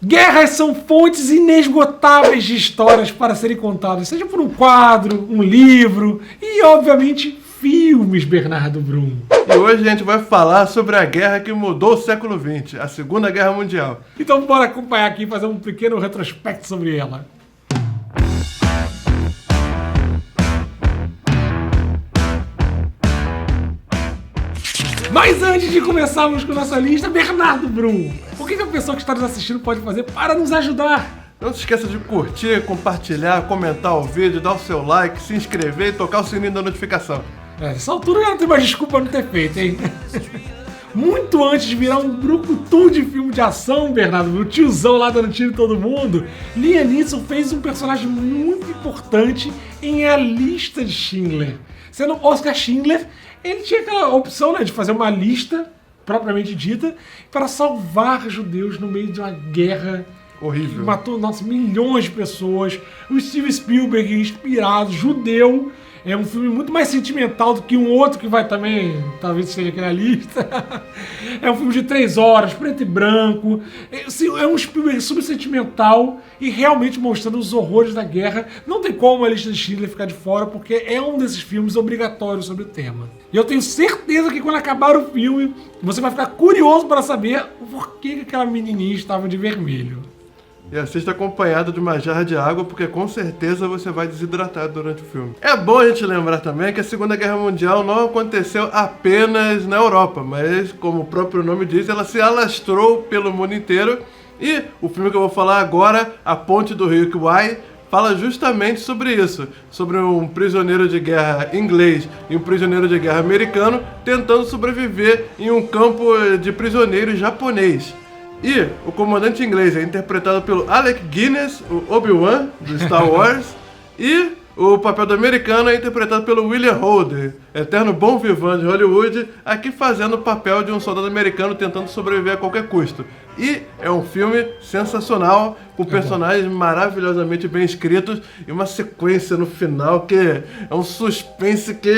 Guerras são fontes inesgotáveis de histórias para serem contadas, seja por um quadro, um livro e, obviamente, filmes, Bernardo Brum. E hoje a gente vai falar sobre a guerra que mudou o século XX, a Segunda Guerra Mundial. Então bora acompanhar aqui e fazer um pequeno retrospecto sobre ela. Mas antes de começarmos com nossa lista, Bernardo Brum, o que a pessoa que está nos assistindo pode fazer para nos ajudar? Não se esqueça de curtir, compartilhar, comentar o vídeo, dar o seu like, se inscrever e tocar o sininho da notificação. Nessa altura já não tem mais desculpa não ter feito, hein? Muito antes de virar um brucutu de filme de ação, Bernardo, o tiozão lá dando tiro em todo mundo, Liam Neeson fez um personagem muito importante em A Lista de Schindler. Sendo Oscar Schindler, ele tinha aquela opção, né, de fazer uma lista, propriamente dita, para salvar judeus no meio de uma guerra horrível. Que matou, nossa, milhões de pessoas. O Steven Spielberg, inspirado, judeu. É um filme muito mais sentimental do que um outro que vai também, talvez esteja aqui na lista. É um filme de 3 horas, preto e branco. É um Spielberg super sentimental e realmente mostrando os horrores da guerra. Não tem como a Lista de Schindler ficar de fora, porque é um desses filmes obrigatórios sobre o tema. E eu tenho certeza que quando acabar o filme, você vai ficar curioso para saber por que aquela menininha estava de vermelho. E assista acompanhado de uma jarra de água, porque com certeza você vai desidratar durante o filme. É bom a gente lembrar também que a Segunda Guerra Mundial não aconteceu apenas na Europa, mas, como o próprio nome diz, ela se alastrou pelo mundo inteiro. E o filme que eu vou falar agora, A Ponte do Rio Kwai, fala justamente sobre isso, sobre um prisioneiro de guerra inglês e um prisioneiro de guerra americano tentando sobreviver em um campo de prisioneiros japonês. E o comandante inglês é interpretado pelo Alec Guinness, o Obi-Wan, do Star Wars, e o papel do americano é interpretado pelo William Holden, eterno bom vivant de Hollywood, aqui fazendo o papel de um soldado americano tentando sobreviver a qualquer custo. E é um filme sensacional, com personagens maravilhosamente bem escritos e uma sequência no final que é um suspense que...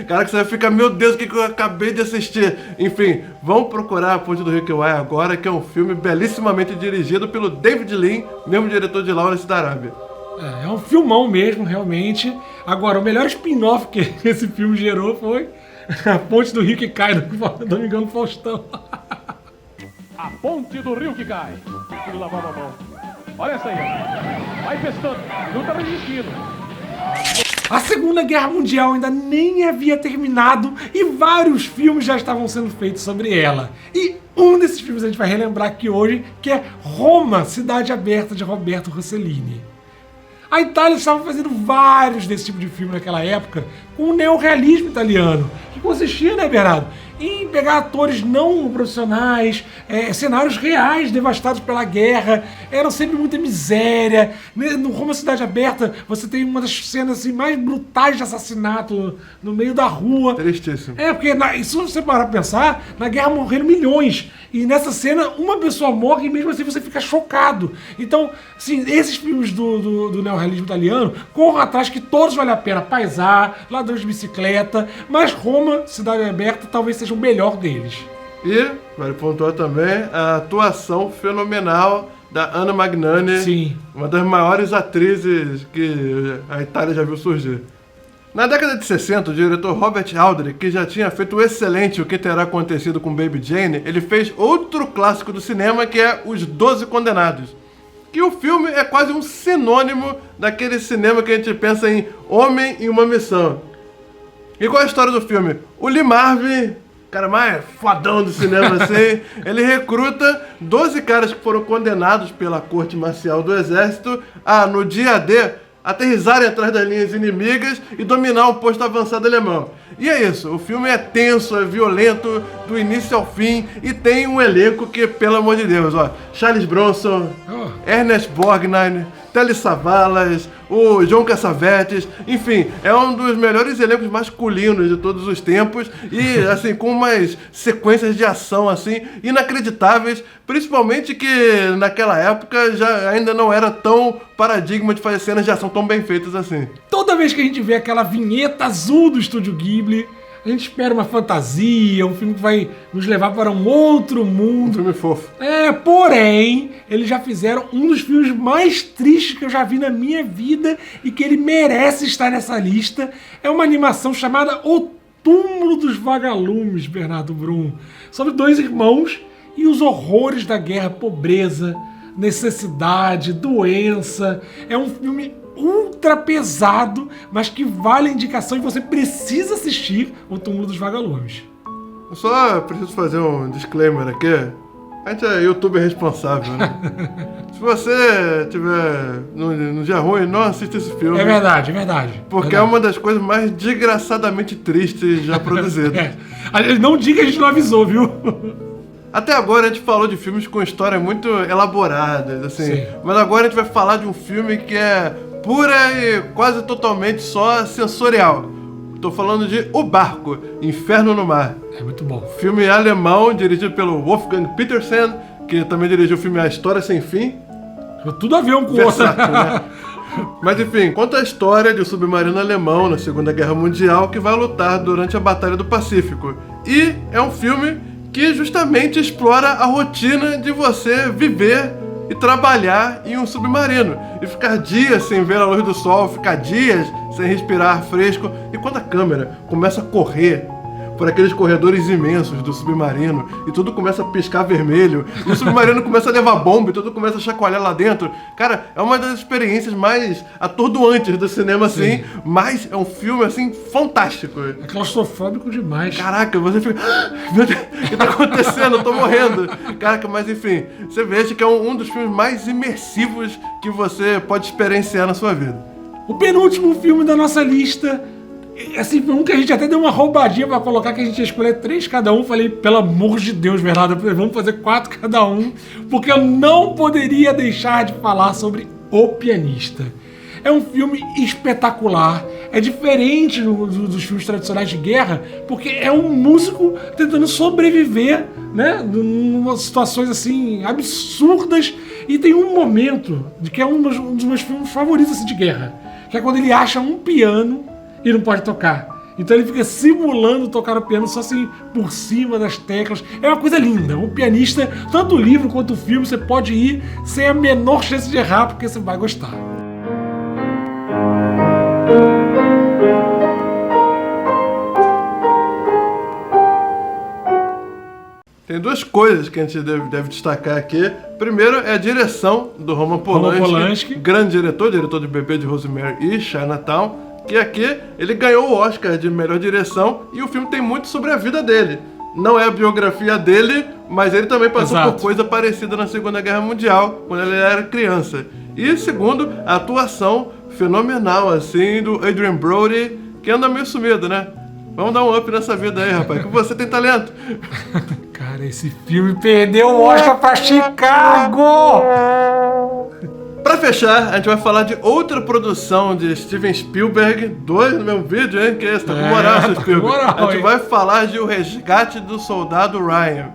Caraca, você vai ficar, meu Deus, o que eu acabei de assistir? Enfim, vamos procurar A Ponte do Rio Kwai agora, que é um filme belíssimamente dirigido pelo David Lean, mesmo diretor de Lawrence da Arábia. É um filmão mesmo, realmente. Agora, o melhor spin-off que esse filme gerou foi A Ponte do Rio que Cai, do Domingão do Faustão. A Ponte do Rio que Cai. Filho lavava a mão. Olha essa aí. Vai pescando. Não tá resistindo. A Segunda Guerra Mundial ainda nem havia terminado e vários filmes já estavam sendo feitos sobre ela. E um desses filmes a gente vai relembrar aqui hoje, que é Roma, Cidade Aberta, de Roberto Rossellini. A Itália estava fazendo vários desse tipo de filme naquela época, com o neorrealismo italiano, que consistia, né, Bernardo, em pegar atores não profissionais, cenários reais devastados pela guerra, eram sempre muita miséria. No Roma Cidade Aberta, você tem uma das cenas assim, mais brutais de assassinato no meio da rua. Tristíssimo. Porque, se você parar pra pensar, na guerra morreram milhões, e nessa cena uma pessoa morre e mesmo assim você fica chocado. Então, assim, esses filmes do neorrealismo italiano corram atrás que todos valem a pena. Paisar, Ladrões de Bicicleta, mas Roma Cidade Aberta talvez seja o melhor deles. E, vale pontuar também, a atuação fenomenal da Anna Magnani, Sim. Uma das maiores atrizes que a Itália já viu surgir. Na década de 60, o diretor Robert Aldrich, que já tinha feito o excelente O Que Terá Acontecido com Baby Jane, ele fez outro clássico do cinema, que é Os 12 Condenados. Que o filme é quase um sinônimo daquele cinema que a gente pensa em Homem em uma Missão. E qual é a história do filme? O Lee Marvin, cara mais fodão do cinema assim, ele recruta 12 caras que foram condenados pela corte marcial do exército a, no dia D, aterrissarem atrás das linhas inimigas e dominar um posto avançado alemão. E é isso, o filme é tenso, é violento, do início ao fim, e tem um elenco que, pelo amor de Deus, ó, Charles Bronson, Ernest Borgnine, Telly Savalas, o John Cassavetes, enfim, é um dos melhores elencos masculinos de todos os tempos e, assim, com umas sequências de ação, assim, inacreditáveis, principalmente que naquela época já ainda não era tão paradigma de fazer cenas de ação tão bem feitas assim. Toda vez que a gente vê aquela vinheta azul do Estúdio Ghibli, A gente espera uma fantasia, um filme que vai nos levar para um outro mundo. Um filme fofo. Porém, eles já fizeram um dos filmes mais tristes que eu já vi na minha vida e que ele merece estar nessa lista. É uma animação chamada O Túmulo dos Vagalumes, Bernardo Brum. Sobre 2 irmãos e os horrores da guerra, pobreza, necessidade, doença. É um filme ultra pesado, mas que vale a indicação e você precisa assistir O Túmulo dos Vagalumes. Eu só preciso fazer um disclaimer aqui. A gente é youtuber responsável, né? Se você tiver no dia ruim, não assista esse filme. É verdade, é verdade. Porque verdade. é uma das coisas mais desgraçadamente tristes já produzidas. Não diga que a gente não avisou, viu? Até agora a gente falou de filmes com histórias muito elaboradas, assim. Sim. Mas agora a gente vai falar de um filme que é pura e quase totalmente só sensorial. Tô falando de O Barco, Inferno no Mar. É muito bom. Filme alemão, dirigido pelo Wolfgang Petersen, que também dirigiu o filme A História Sem Fim. Tudo a ver um com o outro. Versátil, né? Mas enfim, conta a história de um submarino alemão na Segunda Guerra Mundial que vai lutar durante a Batalha do Pacífico. E é um filme que justamente explora a rotina de você viver e trabalhar em um submarino. E ficar dias sem ver a luz do sol, ficar dias sem respirar ar fresco. E quando a câmera começa a correr por aqueles corredores imensos do submarino e tudo começa a piscar vermelho, e o submarino começa a levar bomba e tudo começa a chacoalhar lá dentro. Cara, é uma das experiências mais atordoantes do cinema, assim, mas é um filme, assim, fantástico. É claustrofóbico demais. Caraca, você fica... Meu Deus, o que tá acontecendo? Eu tô morrendo. Caraca, mas enfim, você veja que é um dos filmes mais imersivos que você pode experienciar na sua vida. O penúltimo filme da nossa lista, assim, um que a gente até deu uma roubadinha pra colocar, que a gente ia escolher 3 cada um. Falei, pelo amor de Deus, Bernardo, vamos fazer 4 cada um, porque eu não poderia deixar de falar sobre O Pianista. É um filme espetacular, é diferente dos filmes tradicionais de guerra, porque é um músico tentando sobreviver, né, em situações assim absurdas, e tem um momento que é um dos meus filmes favoritos assim, de guerra, que é quando ele acha um piano e não pode tocar. Então ele fica simulando tocar o piano só assim por cima das teclas. É uma coisa linda. O Pianista, tanto o livro quanto o filme, você pode ir sem a menor chance de errar, porque você vai gostar. Tem 2 coisas que a gente deve destacar aqui. Primeiro é a direção do Roman Polanski, grande diretor de Bebê de Rosemary e Chinatown, que aqui ele ganhou o Oscar de melhor direção e o filme tem muito sobre a vida dele. Não é a biografia dele, mas ele também passou por coisa parecida na Segunda Guerra Mundial, quando ele era criança. E segundo, a atuação fenomenal, assim, do Adrien Brody, que anda meio sumido, né? Vamos dar um up nessa vida aí, rapaz, que você tem talento. Cara, esse filme perdeu o Oscar pra Chicago! Pra fechar, a gente vai falar de outra produção de Steven Spielberg, 2 no mesmo vídeo, hein? Que esse, tá com moral, seu Spielberg. A gente vai falar de O Resgate do Soldado Ryan.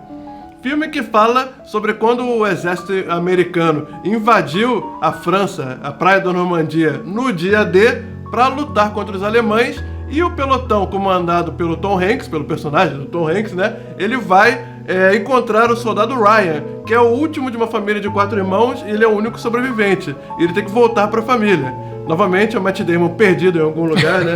Filme que fala sobre quando o exército americano invadiu a França, a praia da Normandia, no dia D, pra lutar contra os alemães, e o pelotão comandado pelo Tom Hanks, pelo personagem do Tom Hanks, né? Ele vai encontrar o soldado Ryan, que é o último de uma família de 4 irmãos e ele é o único sobrevivente. E ele tem que voltar pra família. Novamente, é o Matt Damon perdido em algum lugar, né?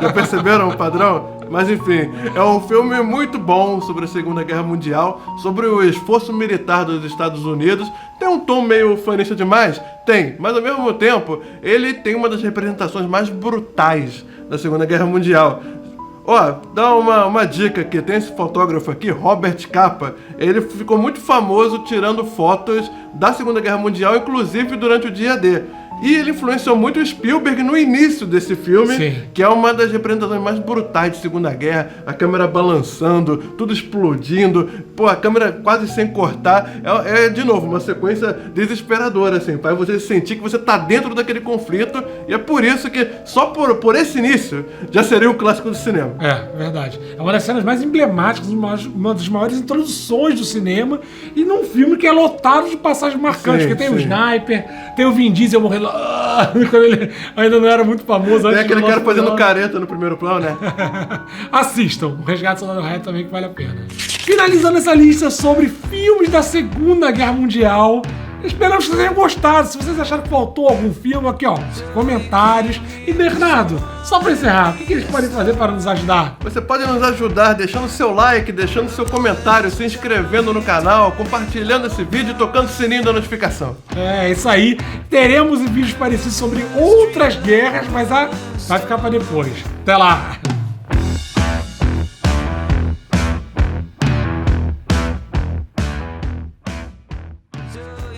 Já perceberam o padrão? Mas enfim, é um filme muito bom sobre a Segunda Guerra Mundial, sobre o esforço militar dos Estados Unidos. Tem um tom meio fanista demais? Tem, mas ao mesmo tempo, ele tem uma das representações mais brutais da Segunda Guerra Mundial. Ó, dá uma dica aqui, tem esse fotógrafo aqui, Robert Capa, ele ficou muito famoso tirando fotos da Segunda Guerra Mundial, inclusive durante o dia D. E ele influenciou muito o Spielberg no início desse filme, sim, que é uma das representações mais brutais de Segunda Guerra, a câmera balançando, tudo explodindo, pô, a câmera quase sem cortar, de novo, uma sequência desesperadora, assim, faz você sentir que você tá dentro daquele conflito, e é por isso que, só por esse início, já seria um clássico do cinema. É, verdade. É uma das cenas mais emblemáticas, uma das maiores introduções do cinema, e num filme que é lotado de passagens marcantes, porque tem o Sniper, tem o Vin Diesel morrendo quando ele ainda não era muito famoso. Tem antes aquele do cara nosso fazendo programa. careta no primeiro plano, né? Assistam, o Resgate do Soldado Ryan também que vale a pena. Finalizando essa lista sobre filmes da Segunda Guerra Mundial, esperamos que vocês tenham gostado. Se vocês acharam que faltou algum filme, aqui ó, comentários. E Bernardo, só pra encerrar, o que eles podem fazer para nos ajudar? Você pode nos ajudar deixando seu like, deixando seu comentário, se inscrevendo no canal, compartilhando esse vídeo e tocando o sininho da notificação. É, isso aí. Teremos vídeos parecidos sobre outras guerras, mas vai ficar pra depois. Até lá!